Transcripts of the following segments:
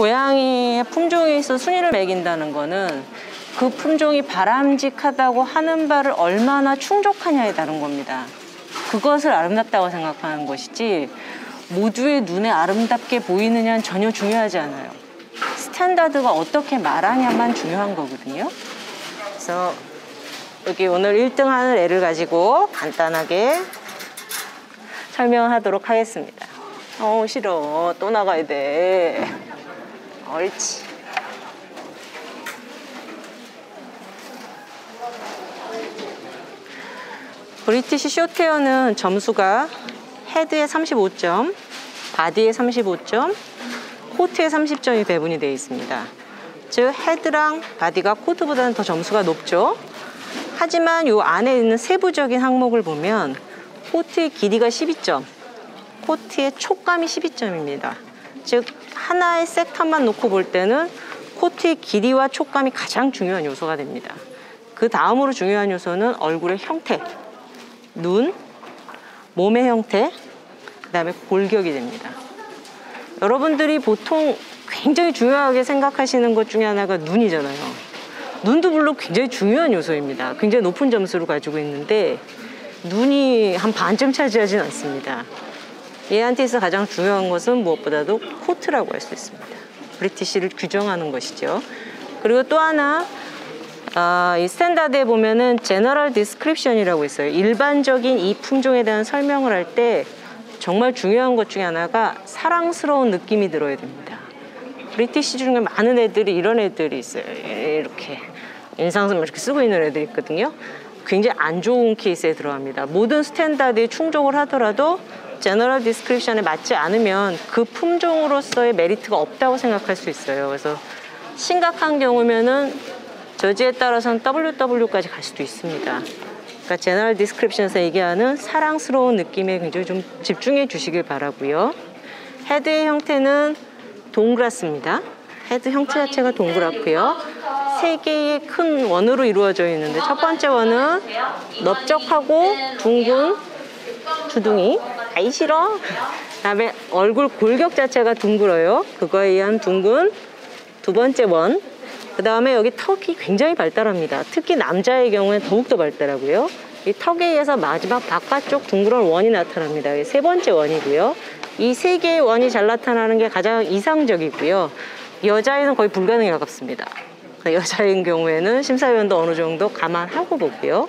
고양이의 품종에 있어 순위를 매긴다는 거는 그 품종이 바람직하다고 하는 바를 얼마나 충족하냐에 다른 겁니다. 그것을 아름답다고 생각하는 것이지 모두의 눈에 아름답게 보이느냐는 전혀 중요하지 않아요. 스탠다드가 어떻게 말하냐만 중요한 거거든요. 그래서 여기 오늘 1등 하는 애를 가지고 간단하게 설명하도록 하겠습니다. 싫어. 또 나가야 돼. 옳지. 브리티시 숏헤어는 점수가 헤드에 35점, 바디에 35점, 코트에 30점이 배분이 되어 있습니다. 즉 헤드랑 바디가 코트보다는 더 점수가 높죠. 하지만 이 안에 있는 세부적인 항목을 보면 코트의 길이가 12점, 코트의 촉감이 12점입니다. 즉 하나의 섹터만 놓고 볼 때는 코트의 길이와 촉감이 가장 중요한 요소가 됩니다. 그 다음으로 중요한 요소는 얼굴의 형태, 눈, 몸의 형태, 그 다음에 골격이 됩니다. 여러분들이 보통 굉장히 중요하게 생각하시는 것 중에 하나가 눈이잖아요. 눈도 물론 굉장히 중요한 요소입니다. 굉장히 높은 점수를 가지고 있는데 눈이 한 반쯤 차지하진 않습니다. 얘한테 있어 가장 중요한 것은 무엇보다도 코트라고 할 수 있습니다. 브리티시를 규정하는 것이죠. 그리고 또 하나 이 스탠다드에 보면은 제너럴 디스크립션이라고 있어요. 일반적인 이 품종에 대한 설명을 할 때 정말 중요한 것 중에 하나가 사랑스러운 느낌이 들어야 됩니다. 브리티시 중에 많은 애들이 이런 애들이 있어요. 이렇게 인상섬 이렇게 쓰고 있는 애들이 있거든요. 굉장히 안 좋은 케이스에 들어갑니다. 모든 스탠다드에 충족을 하더라도 제너럴 디스크립션에 맞지 않으면 그 품종으로서의 메리트가 없다고 생각할 수 있어요. 그래서 심각한 경우면은 저지에 따라서는 WW까지 갈 수도 있습니다. 그러니까 제너럴 디스크립션에서 얘기하는 사랑스러운 느낌에 굉장히 좀 집중해 주시길 바라고요. 헤드의 형태는 동그랗습니다. 헤드 형태 자체가 동그랗고요. 세 개의 큰 원으로 이루어져 있는데 첫 번째 원은 넓적하고 둥근 주둥이. 아이 싫어. 그다음에 얼굴 골격 자체가 둥글어요. 그거에 의한 둥근 두 번째 원. 그 다음에 여기 턱이 굉장히 발달합니다. 특히 남자의 경우에는 더욱더 발달하고요. 이 턱에 의해서 마지막 바깥쪽 둥그런 원이 나타납니다. 이게 세 번째 원이고요. 이 세 개의 원이 잘 나타나는 게 가장 이상적이고요. 여자애는 거의 불가능에 가깝습니다. 여자인 경우에는 심사위원도 어느 정도 감안하고 보고요.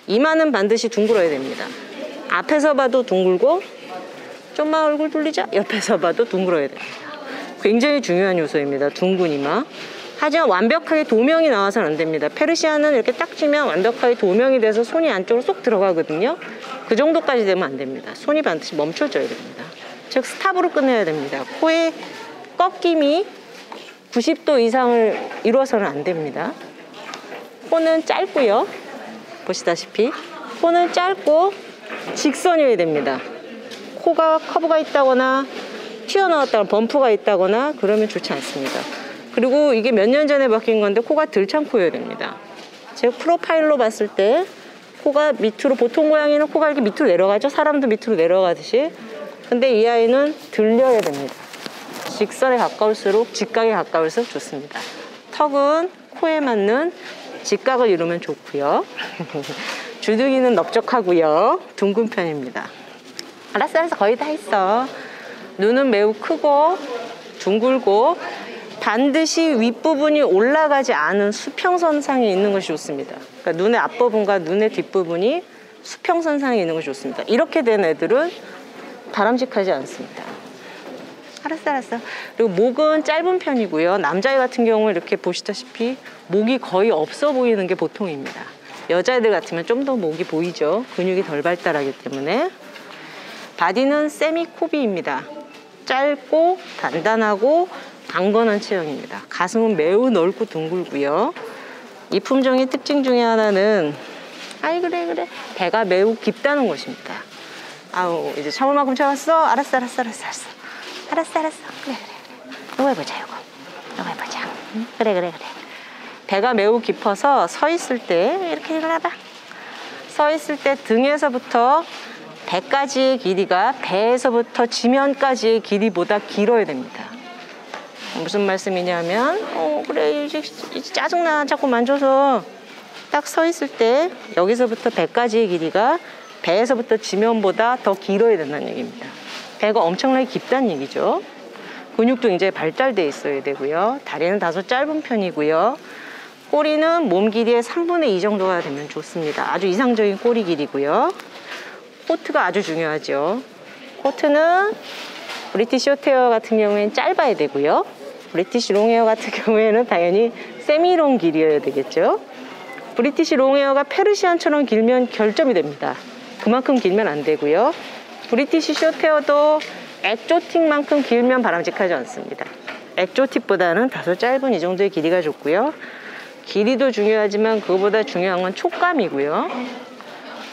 이마는 반드시 둥글어야 됩니다. 앞에서 봐도 둥글고 좀만 얼굴 돌리자. 옆에서 봐도 둥글어야 됩니다. 굉장히 중요한 요소입니다. 둥근 이마. 하지만 완벽하게 도명이 나와서는 안 됩니다. 페르시아는 이렇게 딱 쥐면 완벽하게 도명이 돼서 손이 안쪽으로 쏙 들어가거든요. 그 정도까지 되면 안 됩니다. 손이 반드시 멈춰져야 됩니다. 즉 스탑으로 끝내야 됩니다. 코의 꺾임이 90도 이상을 이루어서는 안 됩니다. 코는 짧고요. 보시다시피 코는 짧고 직선이어야 됩니다. 코가 커브가 있다거나 튀어나왔다거나 범프가 있다거나 그러면 좋지 않습니다. 그리고 이게 몇 년 전에 바뀐 건데 코가 들창코여야 됩니다. 즉 프로파일로 봤을 때 코가 밑으로, 보통 고양이는 코가 이렇게 밑으로 내려가죠. 사람도 밑으로 내려가듯이. 근데 이 아이는 들려야 됩니다. 직선에 가까울수록, 직각에 가까울수록 좋습니다. 턱은 코에 맞는 직각을 이루면 좋고요. 주둥이는 넓적하고요. 둥근 편입니다. 알았어, 거의 다 했어. 눈은 매우 크고 둥글고 반드시 윗부분이 올라가지 않은 수평선상에 있는 것이 좋습니다. 그러니까 눈의 앞부분과 눈의 뒷부분이 수평선상에 있는 것이 좋습니다. 이렇게 된 애들은 바람직하지 않습니다. 알았어. 그리고 목은 짧은 편이고요. 남자애 같은 경우 이렇게 보시다시피 목이 거의 없어 보이는 게 보통입니다. 여자애들 같으면 좀 더 목이 보이죠. 근육이 덜 발달하기 때문에. 바디는 세미코비입니다. 짧고 단단하고 강건한 체형입니다. 가슴은 매우 넓고 둥글고요. 이 품종의 특징 중에 하나는 그래 배가 매우 깊다는 것입니다. 아우 이제 참을 만큼 참았어. 알았어. 그래. 이거 해보자. 응? 그래. 배가 매우 깊어서 서 있을 때 이렇게 일어나봐. 서 있을 때 등에서부터 배까지의 길이가 배에서부터 지면까지의 길이보다 길어야 됩니다. 무슨 말씀이냐면 그래 이제 짜증나 자꾸 만져서 딱 서 있을 때 여기서부터 배까지의 길이가 배에서부터 지면보다 더 길어야 된다는 얘기입니다. 배가 엄청나게 깊다는 얘기죠. 근육도 이제 발달돼 있어야 되고요. 다리는 다소 짧은 편이고요. 꼬리는 몸 길이의 3분의 2 정도가 되면 좋습니다. 아주 이상적인 꼬리 길이고요. 코트가 아주 중요하죠. 코트는 브리티시 숏헤어 같은 경우에는 짧아야 되고요. 브리티시 롱헤어 같은 경우에는 당연히 세미롱 길이어야 되겠죠. 브리티시 롱헤어가 페르시안처럼 길면 결점이 됩니다. 그만큼 길면 안 되고요. 브리티시 숏헤어도 엑조틱만큼 길면 바람직하지 않습니다. 엑조틱보다는 다소 짧은 이 정도의 길이가 좋고요. 길이도 중요하지만 그거보다 중요한 건 촉감이고요.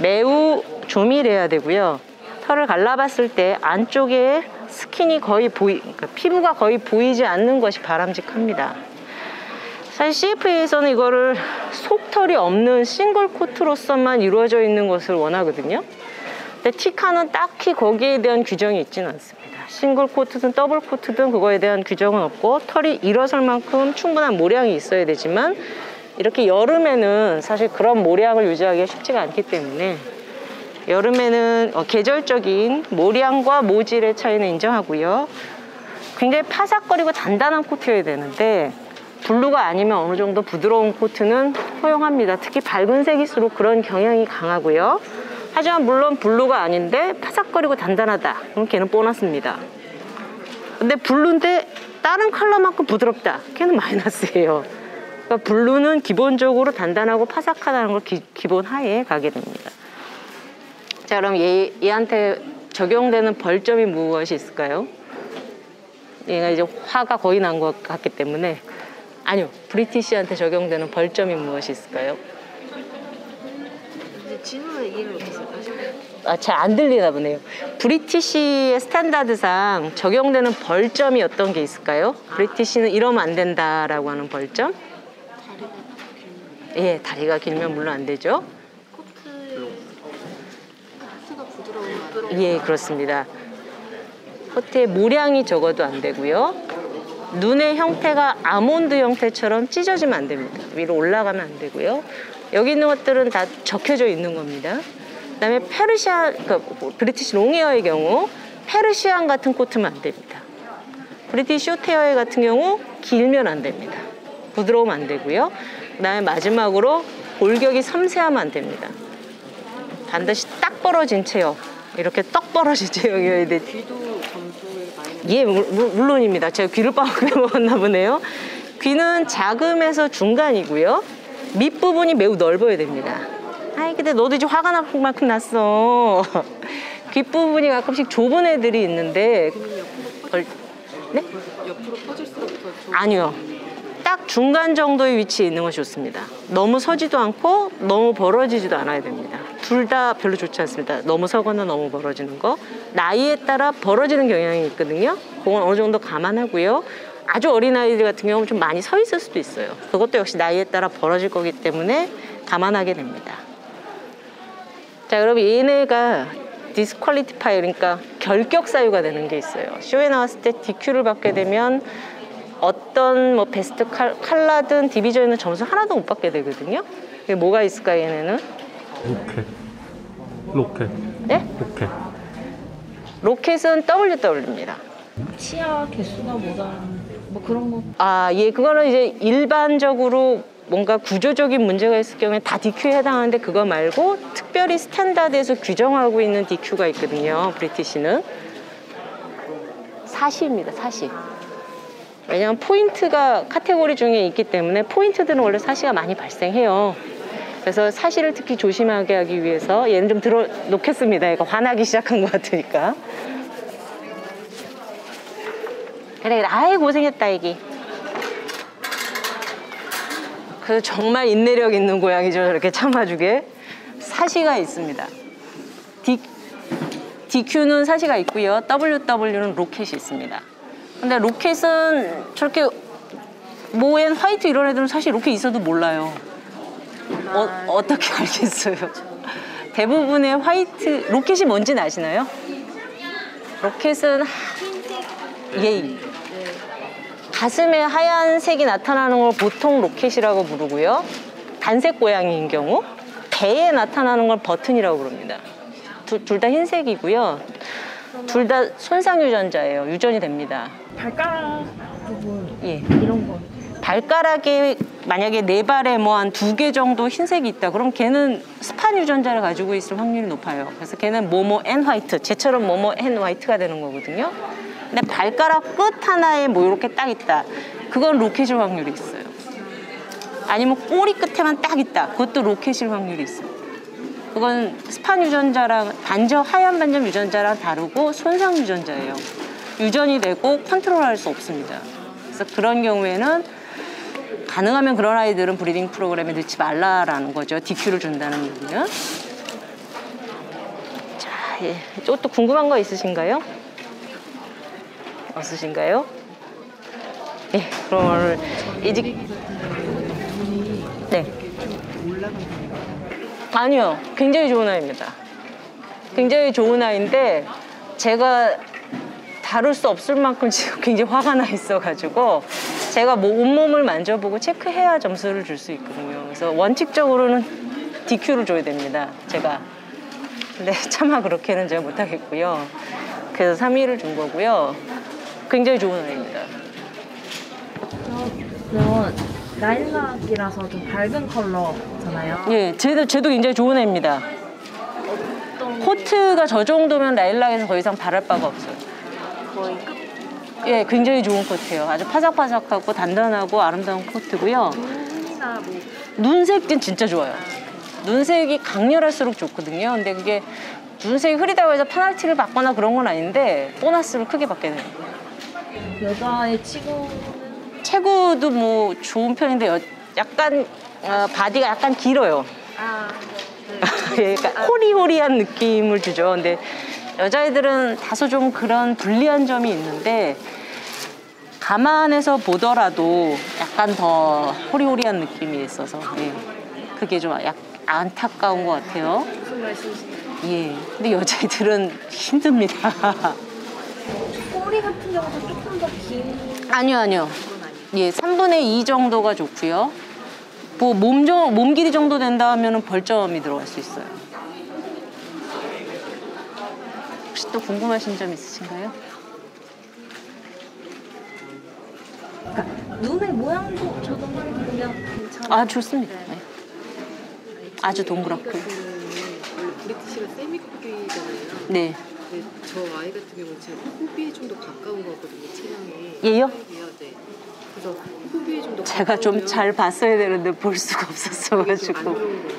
매우 조밀해야 되고요. 털을 갈라봤을 때 안쪽에 스킨이 거의 그러니까 피부가 거의 보이지 않는 것이 바람직합니다. 사실 CFA에서는 이거를 속털이 없는 싱글 코트로서만 이루어져 있는 것을 원하거든요. 근데 티카는 딱히 거기에 대한 규정이 있지는 않습니다. 싱글 코트든 더블 코트든 그거에 대한 규정은 없고 털이 일어설 만큼 충분한 모량이 있어야 되지만 이렇게 여름에는 사실 그런 모량을 유지하기가 쉽지가 않기 때문에 여름에는 계절적인 모량과 모질의 차이는 인정하고요. 굉장히 파삭거리고 단단한 코트여야 되는데 블루가 아니면 어느 정도 부드러운 코트는 허용합니다. 특히 밝은 색일수록 그런 경향이 강하고요. 하지만 물론 블루가 아닌데 파삭거리고 단단하다. 그럼 걔는 보너스입니다. 근데 블루인데 다른 컬러만큼 부드럽다. 걔는 마이너스예요. 그러니까 블루는 기본적으로 단단하고 파삭하다는 걸 기본 하에 가게 됩니다. 자, 그럼 얘한테 적용되는 벌점이 무엇이 있을까요? 얘가 이제 화가 거의 난 것 같기 때문에 아니요, 브리티시한테 적용되는 벌점이 무엇이 있을까요? 질문을 이해를 못했어요. 잘 안 들리나 보네요. 브리티시의 스탠다드상 적용되는 벌점이 어떤 게 있을까요? 브리티시는 이러면 안 된다라고 하는 벌점? 다리가 길면. 예, 다리가 길면 물론 안 되죠. 코트가 부드러운. 예, 그렇습니다. 코트의 모량이 적어도 안 되고요. 눈의 형태가 아몬드 형태처럼 찢어지면 안 됩니다. 위로 올라가면 안 되고요. 여기 있는 것들은 다 적혀져 있는 겁니다. 그다음에 브리티시 롱헤어의 경우 페르시안 같은 코트면 안 됩니다. 브리티시 숏헤어 같은 경우 길면 안 됩니다. 부드러우면 안 되고요. 그다음에 마지막으로 골격이 섬세하면 안 됩니다. 반드시 딱 벌어진 체형, 이렇게 떡 벌어진 체형이어야 돼. 귀도 점수에 많이. 예, 물론입니다. 제가 귀를 빠르게 먹었나 보네요. 귀는 작음에서 중간이고요. 밑부분이 매우 넓어야 됩니다. 아이, 근데 너도 이제 화가 날 만큼 났어. 귓부분이 가끔씩 좁은 애들이 있는데. 네? 옆으로 퍼질수록 더 좋은. 아니요. 딱 중간 정도의 위치에 있는 것이 좋습니다. 너무 서지도 않고 너무 벌어지지도 않아야 됩니다. 둘 다 별로 좋지 않습니다. 너무 서거나 너무 벌어지는 거. 나이에 따라 벌어지는 경향이 있거든요. 그건 어느 정도 감안하고요. 아주 어린 아이들 같은 경우는 좀 많이 서 있을 수도 있어요. 그것도 역시 나이에 따라 벌어질 거기 때문에 감안하게 됩니다. 자, 그럼 얘네가 디스퀄리티파이, 그러니까 결격 사유가 되는 게 있어요. 쇼에 나왔을 때 DQ를 받게 되면 어떤 뭐 베스트 칼라든 디비전에는 점수 하나도 못 받게 되거든요. 이게 뭐가 있을까요, 얘네는? 로켓. 네? 로켓은 WW입니다. 치아 개수가 모자란 뭐 그런 거. 아, 예, 그거는 이제 일반적으로 뭔가 구조적인 문제가 있을 경우에 다 DQ에 해당하는데 그거 말고 특별히 스탠다드에서 규정하고 있는 DQ가 있거든요. 브리티시는 사시입니다. 사시. 왜냐하면 포인트가 카테고리 중에 있기 때문에 포인트들은 원래 사시가 많이 발생해요. 그래서 사시를 특히 조심하게 하기 위해서 얘는 좀 들어 놓겠습니다. 얘가 화나기 시작한 것 같으니까. 그래, 아이 고생했다 애기. 그 정말 인내력 있는 고양이죠. 저렇게 참아주게. 사시가 있습니다. DQ는 사시가 있고요. WW는 로켓이 있습니다. 근데 로켓은 저렇게 모앤 화이트 이런 애들은 사실 로켓 있어도 몰라요. 어떻게 알겠어요? 대부분의 화이트 로켓이 뭔지는 아시나요? 로켓은 예. 가슴에 하얀색이 나타나는 걸 보통 로켓이라고 부르고요. 단색 고양이인 경우 배에 나타나는 걸 버튼이라고 부릅니다. 둘 다 흰색이고요. 둘 다 손상 유전자예요. 유전이 됩니다. 발가락 부분 예. 이런 거. 발가락에 만약에 네 발에 뭐 한 2개 정도 흰색이 있다. 그럼 걔는 스판 유전자를 가지고 있을 확률이 높아요. 그래서 걔는 모모 앤 화이트, 쟤처럼 모모 앤 화이트가 되는 거거든요. 근데 발가락 끝 하나에 뭐 이렇게 딱 있다. 그건 로켓일 확률이 있어요. 아니면 꼬리 끝에만 딱 있다. 그것도 로켓일 확률이 있어요. 그건 스판 유전자랑 하얀 반점 유전자랑 다르고 손상 유전자예요. 유전이 되고 컨트롤할 수 없습니다. 그래서 그런 경우에는 가능하면 그런 아이들은 브리딩 프로그램에 넣지 말라라는 거죠. DQ를 준다는 얘기는. 자, 예. 또 궁금한 거 있으신가요? 없으신가요? 예, 그럼 오늘 이제 네. 아니요, 굉장히 좋은 아이입니다. 굉장히 좋은 아이인데 제가 다룰 수 없을 만큼 지금 굉장히 화가 나 있어가지고 제가 뭐 온몸을 만져보고 체크해야 점수를 줄 수 있거든요. 그래서 원칙적으로는 DQ를 줘야 됩니다, 제가. 근데 차마 그렇게는 제가 못하겠고요. 그래서 3위를 준 거고요. 굉장히 좋은 아이입니다. 그러면 라일락이라서 좀 밝은 컬러잖아요. 예, 쟤도 굉장히 좋은 애입니다. 코트가 저 정도면 라일락에서 더 이상 바랄 바가 없어요. 거의 끝. 예, 굉장히 좋은 코트예요. 아주 파삭파삭하고 단단하고 아름다운 코트고요. 눈이나 뭐 눈색은 진짜 좋아요. 눈색이 강렬할수록 좋거든요. 근데 그게 눈색이 흐리다고 해서 페널티를 받거나 그런 건 아닌데 보너스를 크게 받게 돼요. 여자의 체구도 뭐 좋은 편인데 약간 바디가 약간 길어요. 네. 약간 호리호리한 느낌을 주죠. 근데 여자애들은 다소 좀 그런 불리한 점이 있는데 감안해서 보더라도 약간 더 호리호리한 느낌이 있어서 예. 그게 좀 안타까운 것 같아요. 무슨 말씀이신가요? 예. 근데 여자애들은 힘듭니다. 꼬리 같은 경우도 조금 더 긴. 아니요. 예, 3분의 2 정도가 좋고요. 뭐 몸 길이 정도 된다 하면은 벌점이 들어갈 수 있어요. 혹시 또 궁금하신 점 있으신가요? 그러니까 눈의 모양도 저 정도로 보면 괜찮아요. 아, 좋습니다. 네. 아주 동그랗고. 원래 브리티시가 세미코비잖아요. 네. 근데 저 아이 같은 경우는 제가 코비에 좀 더 가까운 거거든요, 체형이. 얘요? 네. 그래서 코비에 좀 더 제가 좀 잘 봤어야 되는데 볼 수가 없었어가지고. 안 좋은 건가요?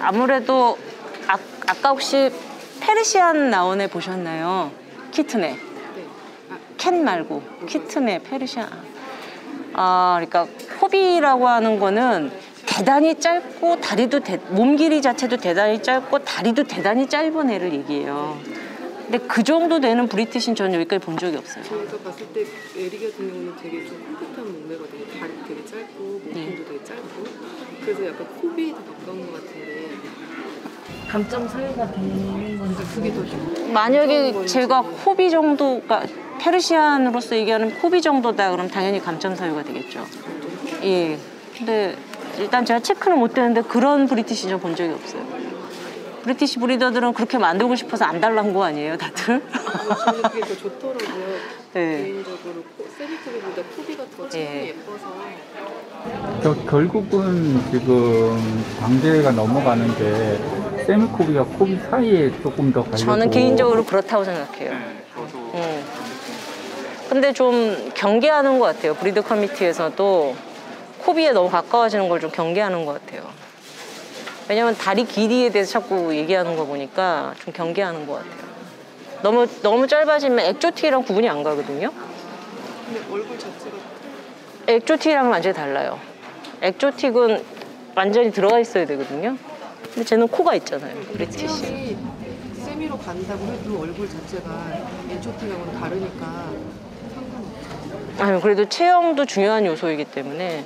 아무래도 아까 혹시 페르시안 나온 애 보셨나요? 키튼애. 네. 캔 말고 키튼애 페르시안. 그러니까 코비라고 하는 거는 대단히 짧고 다리도 몸 길이 자체도 대단히 짧고 다리도 대단히 짧은 애를 얘기해요. 근데 그 정도 되는 브리티시는 저는 여기까지 본 적이 없어요. 저희가 봤을 때 에리 같은 경우는 되게 좀 풋풋한 몸매거든요. 다리도 되게 짧고 몸통도 되게 짧고 그래서 약간 코비에 더 가까운 것 같은데 감점 사유가 되는 건지 그게 더 좀 만약에 제가 코비 정도가 페르시안으로서 얘기하는 코비 정도다 그럼 당연히 감점 사유가 되겠죠. 예. 근데 일단 제가 체크는 못 되는데 그런 브리티시 저 본 적이 없어요. 브리티시 브리더들은 그렇게 만들고 싶어서 안 달란 거 아니에요, 다들? 저는 그게 더 좋더라고요. 네. 개인적으로 세미코비보다 코비가 더 체형이 예뻐서 결국은 지금 광대가 넘어가는데 세미코비와 코비 사이에 조금 더 가려고. 저는 개인적으로 그렇다고 생각해요. 근데 좀 경계하는 것 같아요. 브리드 커미티에서도 코비에 너무 가까워지는 걸 좀 경계하는 것 같아요. 왜냐면 다리 길이에 대해서 자꾸 얘기하는 거 보니까 좀 경계하는 것 같아요. 너무 짧아지면 엑조틱이랑 구분이 안 가거든요. 근데 얼굴 자체가 엑조틱이랑은 완전히 달라요. 엑조틱은 완전히 들어가 있어야 되거든요. 근데 쟤는 코가 있잖아요. 브리티시. 체형이 세미로 간다고 해도 얼굴 자체가 엔초팅하고는 다르니까 상관없어요. 아니, 그래도 체형도 중요한 요소이기 때문에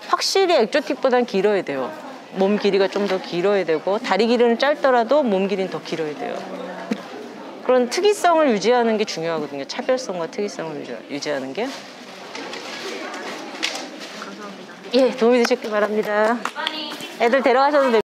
확실히 엑조틱보단 길어야 돼요. 몸 길이가 좀 더 길어야 되고 다리 길이는 짧더라도 몸 길이는 더 길어야 돼요. 그런 특이성을 유지하는 게 중요하거든요. 차별성과 특이성을 유지하는 게. 감사합니다. 예, 도움이 되셨길 바랍니다. 애들 데려가셔도 됩니다.